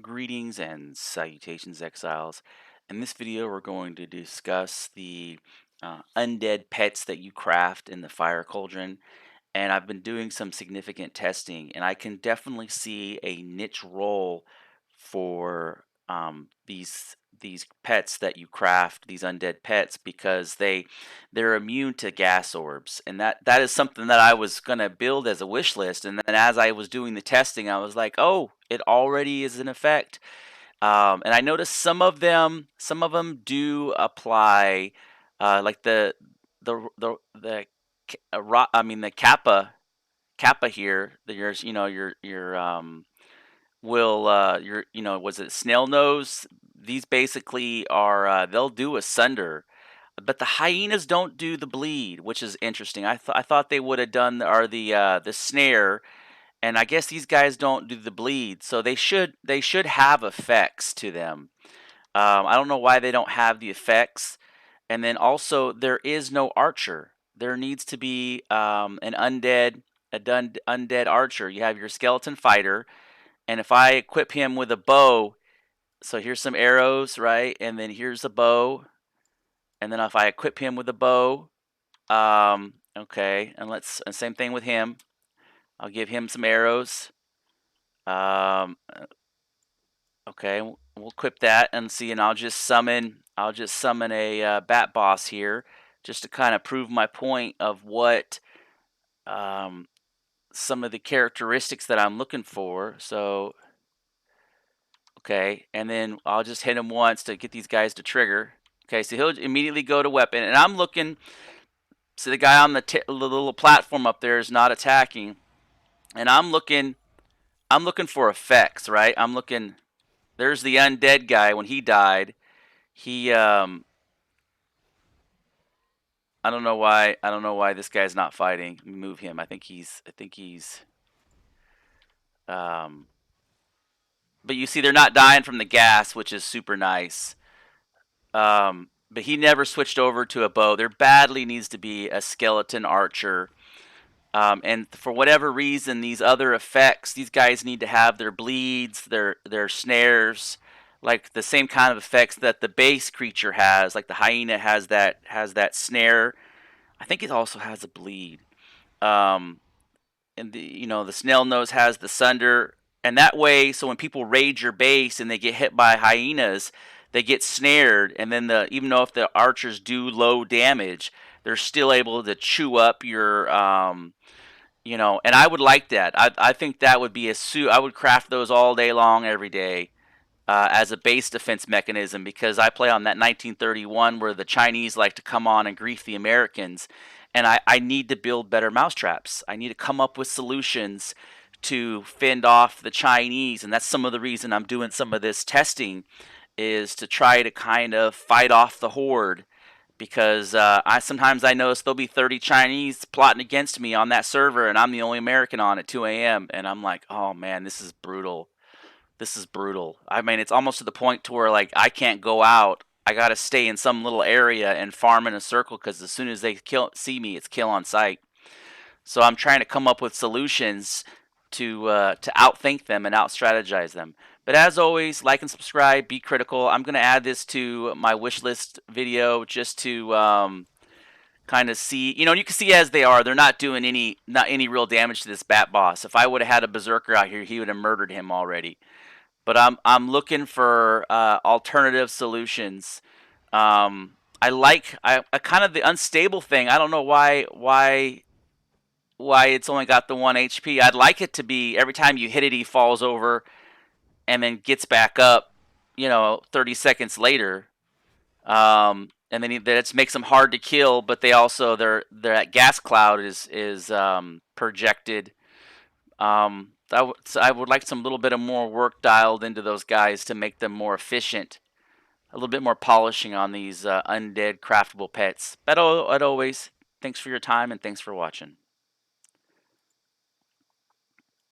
Greetings and salutations, exiles. In this video, we're going to discuss the undead pets that you craft in the fire cauldron. And I've been doing some significant testing, and I can definitely see a niche role for these pets that you craft, these undead pets, because they're immune to gas orbs, and that is something that I was gonna build as a wish list. And then as I was doing the testing, I was like, oh, it already is in effect. And I noticed some of them do apply, like the I mean the kappa here. Yours, your will your was it snail nose? These basically are they'll do asunder, but the hyenas don't do the bleed, which is interesting. I thought they would have done the snare, and I guess these guys don't do the bleed, so they should have effects to them. I don't know why they don't have the effects. And then also, there is no archer. There needs to be an undead archer. You have your skeleton fighter, and if I equip him with a bow, so here's some arrows, right? And then here's a bow, and then if I equip him with a bow, okay, and same thing with him. I'll give him some arrows. Um, Okay, we'll equip that and see, and I'll just summon a bat boss here, just to kind of prove my point of what um, some of the characteristics that I'm looking for. So, okay, and then I'll just hit him once to get these guys to trigger. Okay, so he'll immediately go to weapon, and I'm looking. So the guy on the little platform up there is not attacking, and I'm looking. I'm looking for effects, right? I'm looking. There's the undead guy when he died. He I don't know why this guy's not fighting. Move him. I think he's um but you see they're not dying from the gas, which is super nice. But he never switched over to a bow. There badly needs to be a skeleton archer. And for whatever reason, these other effects, these guys need to have their bleeds, their snares, like the same kind of effects that the base creature has. Like the hyena has that snare. I think it also has a bleed. Um, and the snail nose has the sunder, and that way, so when people raid your base and they get hit by hyenas, they get snared, and then even though if the archers do low damage, they're still able to chew up your and I would like that. I think that would be a suit. I would craft those all day long, every day, as a base defense mechanism, because I play on that 1931 where the Chinese like to come on and grief the Americans, and I need to build better mousetraps. I need to come up with solutions to fend off the Chinese, and that's some of the reason I'm doing some of this testing, is to try to kind of fight off the horde, because I sometimes I notice there'll be 30 Chinese plotting against me on that server, and I'm the only American on at 2 a.m. And I'm like, oh man, this is brutal. This is brutal. I mean, it's almost to the point to where like I can't go out. I gotta stay in some little area and farm in a circle, because as soon as they see me, it's kill on sight. So I'm trying to come up with solutions to outthink them and out strategize them. But as always, like and subscribe. Be critical. I'm gonna add this to my wish list video just to kind of see. You can see as they are. They're not doing not any real damage to this bat boss. If I would have had a berserker out here, he would have murdered him already. But I'm looking for alternative solutions. I kind of the unstable thing. I don't know why it's only got the 1 HP. I'd like it to be every time you hit it, he falls over and then gets back up, 30 seconds later. And then that makes them hard to kill, but they also that gas cloud is projected. I would like some little bit of more work dialed into those guys to make them more efficient. A little bit more polishing on these undead craftable pets. But always, thanks for your time and thanks for watching.